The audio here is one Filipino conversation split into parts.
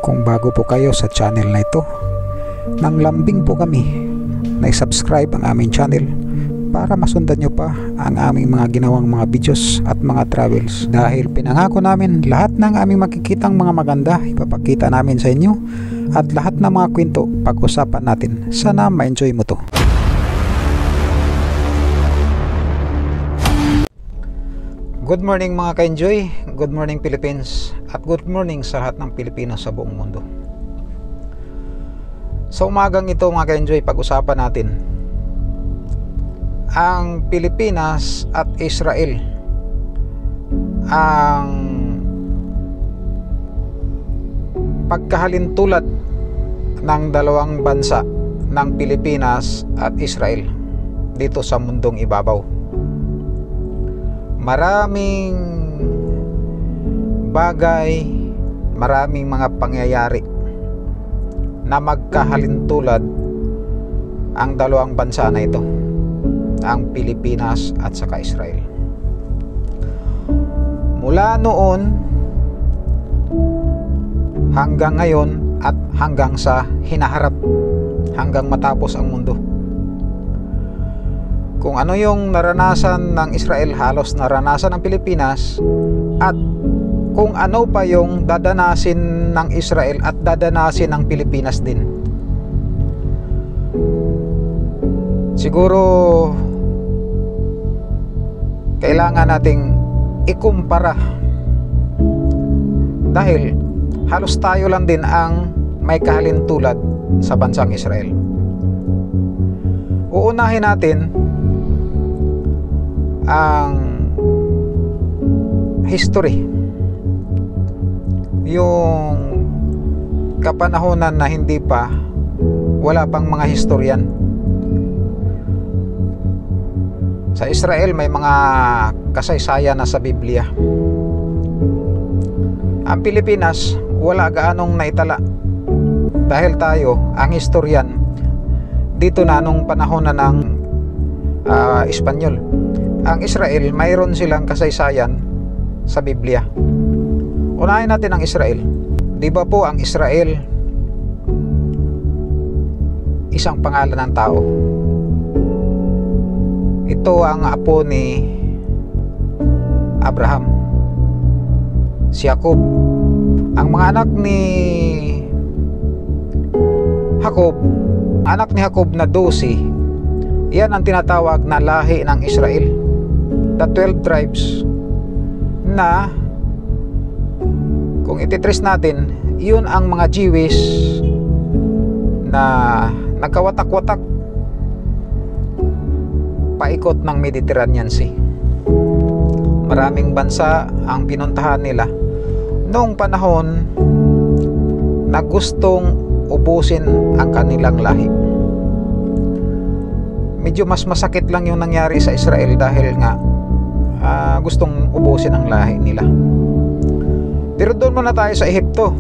Kung bago po kayo sa channel na ito, nang lambing po kami na i-subscribe ang aming channel para masundan nyo pa ang aming mga ginawang mga videos at mga travels. Dahil pinangako namin lahat ng aming makikitang mga maganda ipapakita namin sa inyo, at lahat ng mga kwento pag-usapan natin. Sana ma-enjoy mo to. Good morning mga ka-enjoy, good morning Philippines, at good morning sa lahat ng Pilipino sa buong mundo. Sa umagang ito mga ka-enjoy, pag-usapan natin ang Pilipinas at Israel, ang pagkahalintulad ng dalawang bansa ng Pilipinas at Israel dito sa mundong ibabaw. Maraming bagay, maraming mga pangyayari na magkahalintulad ang dalawang bansa na ito, ang Pilipinas at saka Israel. Mula noon hanggang ngayon at hanggang sa hinaharap, hanggang matapos ang mundo. Kung ano yung naranasan ng Israel, halos naranasan ng Pilipinas, at kung ano pa yung dadanasin ng Israel at dadanasin ng Pilipinas din. Siguro kailangan nating ikumpara, dahil halos tayo lang din ang may kahalintulad sa bansang Israel. Uunahin natin ang history, yung kapanahonan na hindi pa, wala pang mga historian. Sa Israel may mga kasaysayan na sa Biblia. Ang Pilipinas wala gaanong naitala, dahil tayo ang historian dito na nung panahon na ng Espanyol. Ang Israel, mayroon silang kasaysayan sa Biblia. Unahin natin ang Israel. Di ba po ang Israel isang pangalan ng tao? Ito ang apo ni Abraham, si Jacob. Ang mga anak ni Jacob, anak ni Jacob na 12, yan ang tinatawag na lahi ng Israel. The 12 tribes na kung ititrace natin, yun ang mga Jewish na nagkawatak-watak paikot ng Mediterranean Sea. Maraming bansa ang pinuntahan nila noong panahon na gustong ubusin ang kanilang lahi. Medyo mas masakit lang yung nangyari sa Israel, dahil nga gustong ubusin ang lahi nila. Pero doon muna tayo sa Ehipto.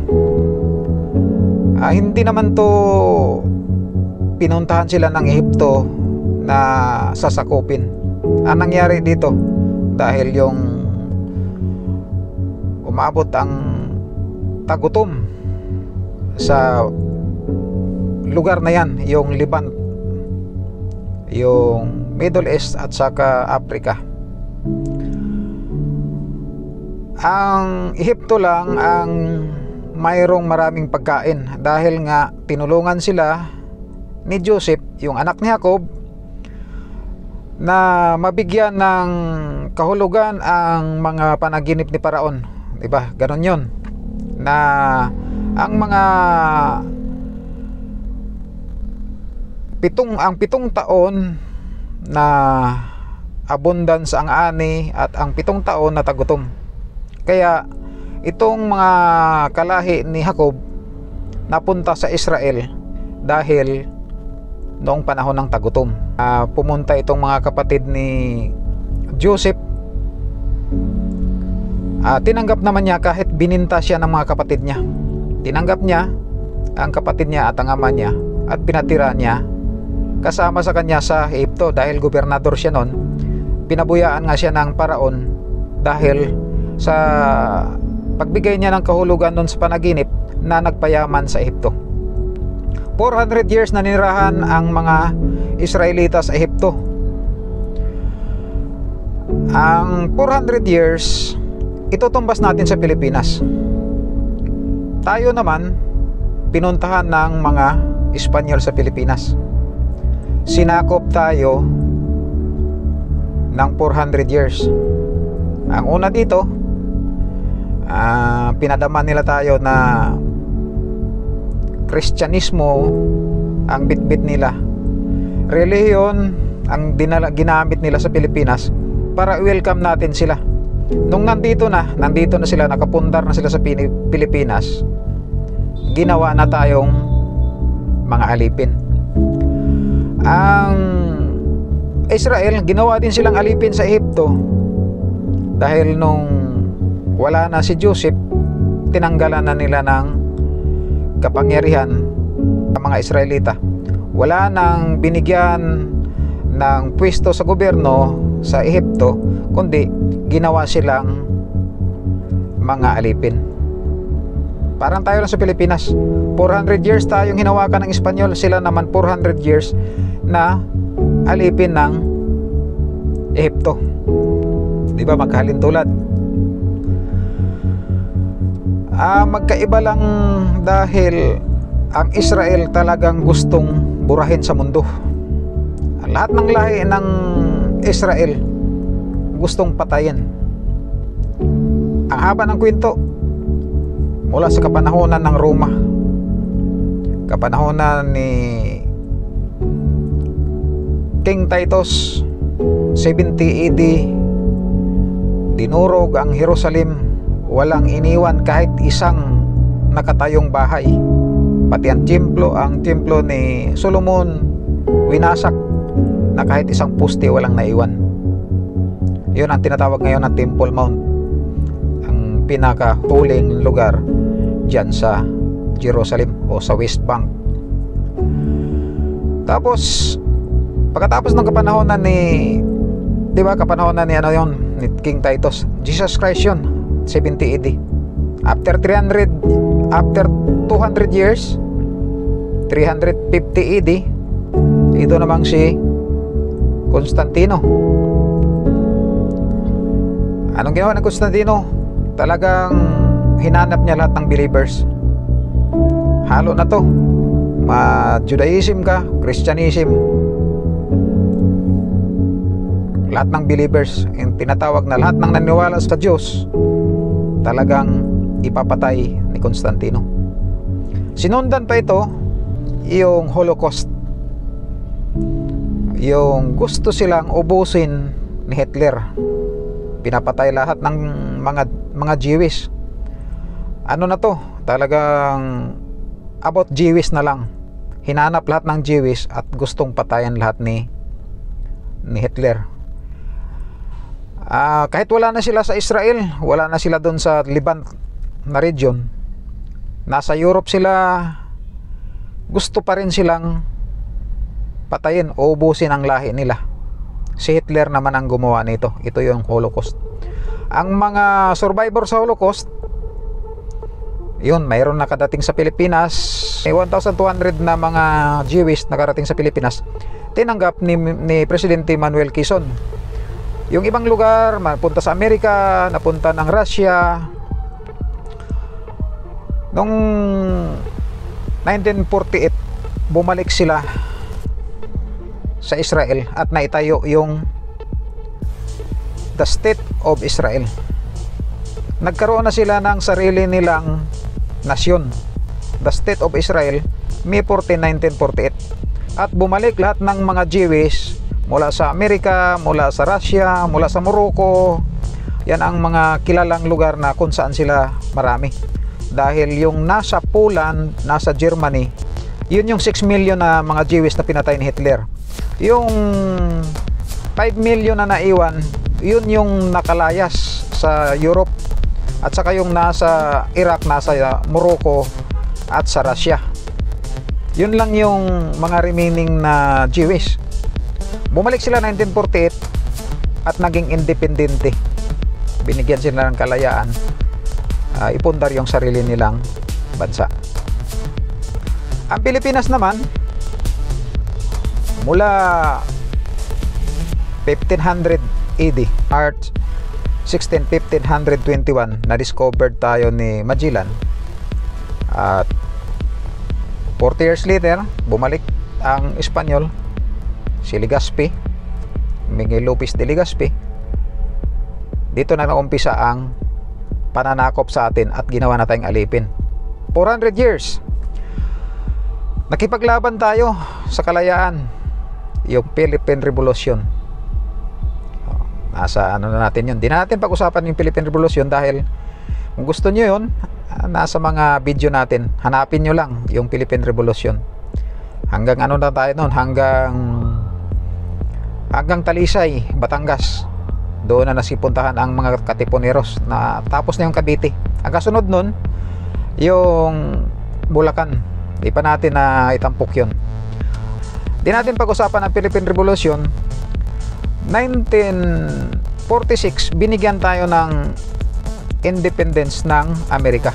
Hindi naman to pinuntahan sila ng Ehipto na sasakupin. Ang nangyari dito, dahil yung umabot ang tagutom sa lugar na yan, yung Liban, yung Middle East at saka Africa. Ang Ehipto lang ang mayroong maraming pagkain, dahil nga tinulungan sila ni Joseph, yung anak ni Jacob, na mabigyan ng kahulugan ang mga panaginip ni Paraon. Diba? Ganon yun, na ang mga pitong taon na abundance ang ani, at ang 7 taon na tagutom. Kaya itong mga kalahi ni Jacob napunta sa Israel dahil noong panahon ng tagutom. Pumunta itong mga kapatid ni Joseph. Tinanggap naman niya, kahit bininta siya ng mga kapatid niya. Tinanggap niya ang kapatid niya at ang ama niya, at pinatira niya kasama sa kanya sa Ehipto, dahil gobernador siya noon. Pinabuyaan nga siya ng Paraon dahil sa pagbigay niya ng kahulugan doon sa panaginip na nagpayaman sa Ehipto. 400 years na ninirahan ang mga Israelita sa Ehipto. Ang 400 years itutumbas natin sa Pilipinas. Tayo naman pinuntahan ng mga Espanyol sa Pilipinas. Sinakop tayo ng 400 years. Ang una dito, pinadaman nila tayo na Kristyanismo ang bitbit nila. Relihiyon ang ginamit nila sa Pilipinas para welcome natin sila. Nung nandito na sila, nakapundar na sila sa Pilipinas, ginawa na tayong mga alipin. Ang Israel, ginawa din silang alipin sa Ehipto dahil nung wala na si Joseph, tinanggalan na nila ng kapangyarihan ang mga Israelita. Wala nang binigyan ng pwesto sa gobyerno sa Ehipto, kundi ginawa silang mga alipin. Parang tayo lang sa Pilipinas, 400 years tayong hinawakan ng Espanyol, sila naman 400 years na alipin ng Ehipto. Di ba magkahalintulad? Magkaiba lang dahil ang Israel talagang gustong burahin sa mundo. Lahat ng lahi ng Israel gustong patayin. Ang haba ng kwento, mula sa kapanahonan ng Roma, kapanahonan ni King Titus, 70 AD, dinurog ang Jerusalem, walang iniwan kahit isang nakatayong bahay. Pati ang templo ni Solomon winasak, na kahit isang poste walang naiwan. Yun ang tinatawag ngayon na Temple Mount, ang pinakahuling lugar dyan sa Jerusalem o sa West Bank. Tapos pagkatapos ng kapanahonan ni, di ba, kapanahonan ni ni King Titus, Jesus Christ yun, 70 AD. After 200 years, 350 AD, ito namang si Constantino. Anong ginawa ng Constantino? Talagang hinanap niya lahat ng believers. Halo na to, Judaism ka, Christianism, lahat ng believers, yung tinatawag na lahat ng naniwala sa Diyos, talagang ipapatay ni Constantino. Sinundan pa ito yung Holocaust, yung gusto silang ubusin ni Hitler. Pinapatay lahat ng mga Jewish. Ano na to? Talagang about Jewish na lang. Hinanap lahat ng Jewish at gustong patayan lahat ni Hitler. Kahit wala na sila sa Israel, wala na sila doon sa Levant na region, nasa Europe sila, gusto pa rin silang patayin o ubusin ang lahi nila. Si Hitler naman ang gumawa nito. Ito yung Holocaust. Ang mga survivor sa Holocaust, yun, mayroon nakadating sa Pilipinas. May 1,200 na mga Jewish nakarating sa Pilipinas. Tinanggap ni Presidente Manuel Quezon. Yung ibang lugar, napunta sa Amerika, napunta ng Russia. Noong 1948, bumalik sila sa Israel at naitayo yung the State of Israel. Nagkaroon na sila ng sarili nilang nasyon, the State of Israel, May 14, 1948. At bumalik lahat ng mga Jewish mula sa Amerika, mula sa Russia, mula sa Morocco. Yan ang mga kilalang lugar na kung saan sila marami. Dahil yung nasa Poland, nasa Germany, yun yung 6 million na mga Jewish na pinatay ni Hitler. Yung 5 million na naiwan, yun yung nakalayas sa Europe, at saka yung nasa Iraq, nasa Morocco at sa Russia. Yun lang yung mga remaining na Jewish. Bumalik sila 1948 at naging independente. Binigyan sila ng kalayaan, ipundar yung sarili nilang bansa. Ang Pilipinas naman, mula 1500 AD, March 16, 1521, na-discovered tayo ni Magellan. At 40 years later, bumalik ang Espanyol, si Legazpi, Miguel Lopez de Legazpi. Dito na naumpisa ang pananakop sa atin at ginawa na tayong alipin. 400 years nakipaglaban tayo sa kalayaan, yung Philippine Revolution. Nasa ano na natin yun. Di na natin pag-usapan yung Philippine Revolution dahil kung gusto nyo yun, nasa mga video natin, hanapin nyo lang yung Philippine Revolution. Hanggang ano na tayo noon, hanggang Talisay, Batangas. Doon na nasipuntahan ang mga Katipuneros, na tapos na yung Cavite. Ang kasunod nun, yung Bulacan. Di pa natin na itampok yun. Di natin pag-usapan ang Philippine Revolution. 1946, binigyan tayo ng independence ng Amerika,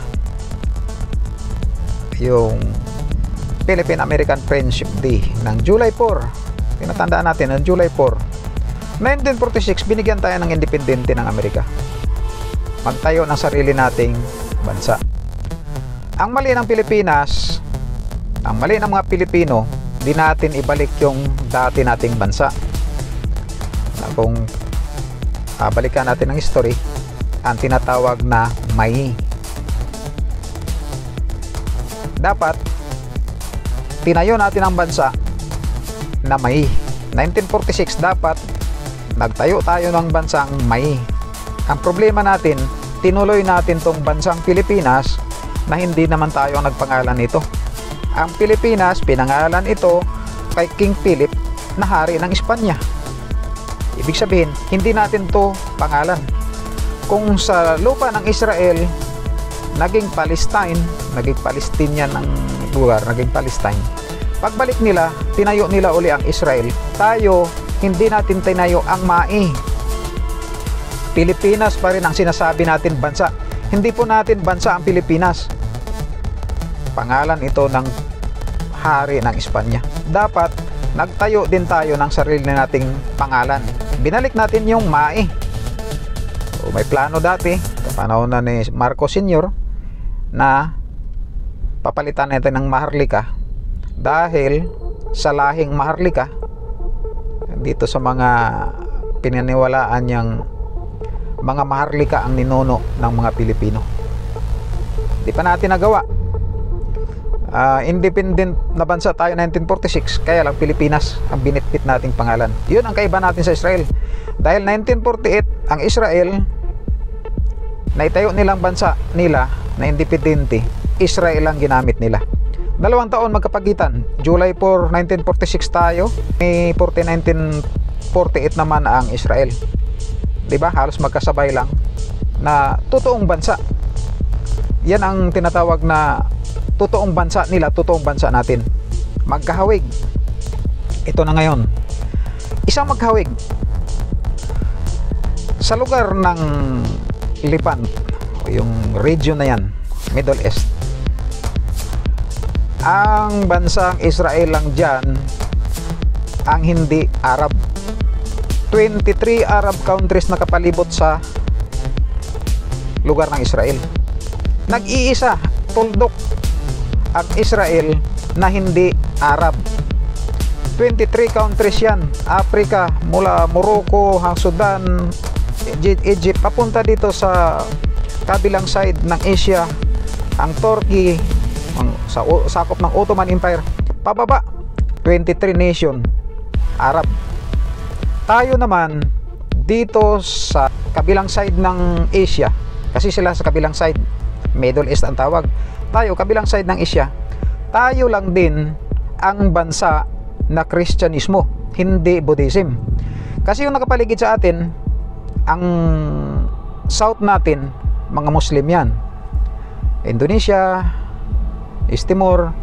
yung Philippine-American Friendship Day ng July 4. Tinatandaan natin ng July 4. 1946, binigyan tayo ng independente ng Amerika, magtayo ng sarili nating bansa. Ang mali ng Pilipinas, ang mali ng mga Pilipino, di natin ibalik yung dati nating bansa. Kung balikan natin ang history, ang tinatawag na May. Dapat tinayo natin ang bansa na May. 1946, dapat nagtayo tayo ng bansang May. Ang problema natin, tinuloy natin tong bansang Pilipinas na hindi naman tayo ang nagpangalan nito. Ang Pilipinas, pinangalan ito kay King Philip na hari ng Espanya. Ibig sabihin, hindi natin to pangalan. Kung sa lupa ng Israel, naging Palestine, naging Palestinian ang lugar, naging Palestine. Pagbalik nila, tinayo nila uli ang Israel. Tayo, hindi natin tinayo ang Mai. Pilipinas pa rin ang sinasabi natin bansa. Hindi po natin bansa ang Pilipinas. Pangalan ito ng hari ng Espanya. Dapat nagtayo din tayo ng sarili nating pangalan. Binalik natin yung Mai. May plano dati, panahon na ni Marcos Sr., na papalitan natin ng Maharlika dahil sa lahing Maharlika, dito sa mga pinaniwalaan niyang mga Maharlika ang ninuno ng mga Pilipino. Di pa natin nagawa. Independent na bansa tayo 1946, kaya lang Pilipinas ang binitbit nating pangalan. Yun ang kaiba natin sa Israel. Dahil 1948 ang Israel, naitayo nilang bansa nila na independente, Israel ang ginamit nila. 2 taon magkapagitan. July 4, 1946 tayo, May 4, 1948 naman ang Israel. Diba? Halos magkasabay lang na totoong bansa. Yan ang tinatawag na totoong bansa nila, totoong bansa natin. Magkahawig. Ito na ngayon. Isang magkahawig. Sa lugar ng Levant, yung region na yan, Middle East, ang bansang Israel lang dyan ang hindi Arab. 23 Arab countries nakapalibot sa lugar ng Israel. Nag-iisa, tuldok ang Israel na hindi Arab. 23 countries yan. Africa, mula Morocco, Sudan, Egypt, papunta dito sa kabilang side ng Asia, ang Turkey, sa sakop ng Ottoman Empire, pababa, 23 nation Arab. Tayo naman dito sa kabilang side ng Asia, kasi sila sa kabilang side, Middle East ang tawag, tayo kabilang side ng Asia, tayo lang din ang bansa na Kristyanismo, hindi Buddhism. Kasi yung nakapaligid sa atin, ang south natin, mga Muslim yan. Indonesia, East Timor,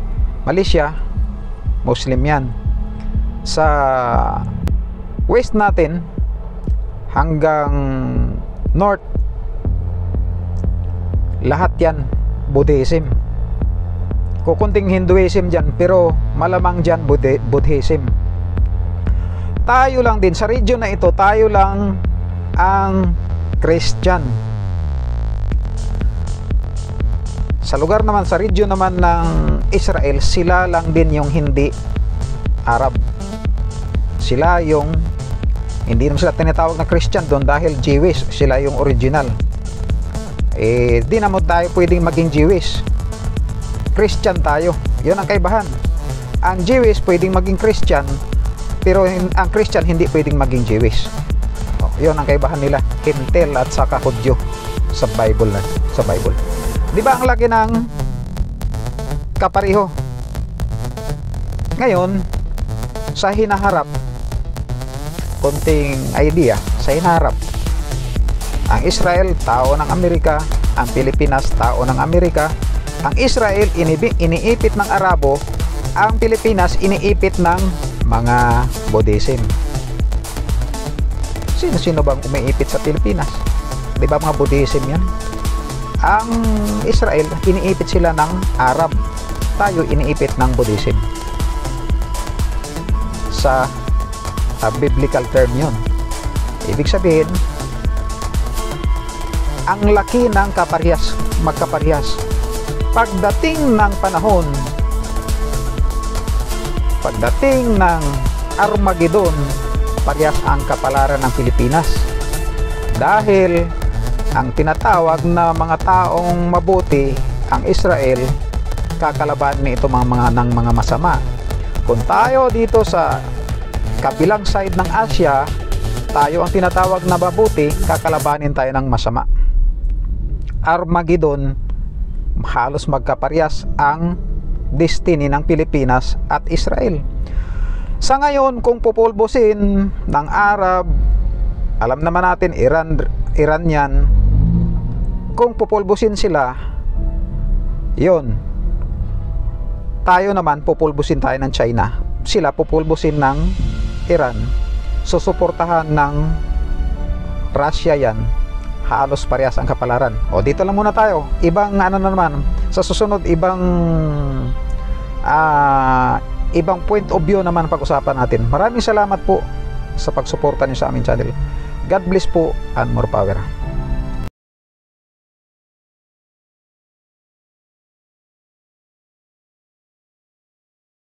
Malaysia, Muslim yan. Sa west natin hanggang north, lahat yan Buddhism. kukunting Hinduism dyan, pero malamang dyan Buddhism. Tayo lang din sa region na ito, tayo lang ang Christian. Sa lugar naman, sa region naman ng Israel, sila lang din yung hindi Arab. Sila yung hindi naman sila tinatawag na Christian doon dahil Jewish, sila yung original. Di naman tayo pwedeng maging Jewish. Christian tayo. Yun ang kaibahan. Ang Jewish pwedeng maging Christian, pero ang Christian hindi pwedeng maging Jewish. Yun ang kaibahan nila, Hintil at saka Hudyo sa Bible. Di ba ang laki ng kapariho? Ngayon, sa hinaharap, konting idea, sa hinaharap, ang Israel, tao ng Amerika, ang Pilipinas, tao ng Amerika. Ang Israel, iniipit ng Arabo, ang Pilipinas, iniipit ng mga Buddhism. Sino-sino bang umiipit sa Pilipinas? Di ba mga Buddhism yan? Ang Israel, iniipit sila ng Arab. Tayo, iniipit ng Buddhism. Sa biblical term yun. Ibig sabihin, ang laki ng magkaparehas. Pagdating ng panahon, pagdating ng Armageddon, parehas ang kapalaran ng Pilipinas. Dahil ang tinatawag na mga taong mabuti, ang Israel, kakalabanin nito ng mga masama. Kung tayo dito sa kabilang side ng Asia, tayo ang tinatawag na mabuti, kakalabanin tayo ng masama. Armageddon, halos magkaparehas ang destiny ng Pilipinas at Israel. Sa ngayon, kung pupulbusin ng Arab, alam naman natin Iran yan, kung pupulbusin sila, yon, tayo naman pupulbusin tayo ng China, sila pupulbusin ng Iran, susuportahan ng Russia yan, halos parehas ang kapalaran. O dito lang muna tayo, ibang ano naman, sa susunod ibang point of view naman pag-usapan natin. Maraming salamat po sa pagsuporta niyo sa aming channel. God bless po and more power.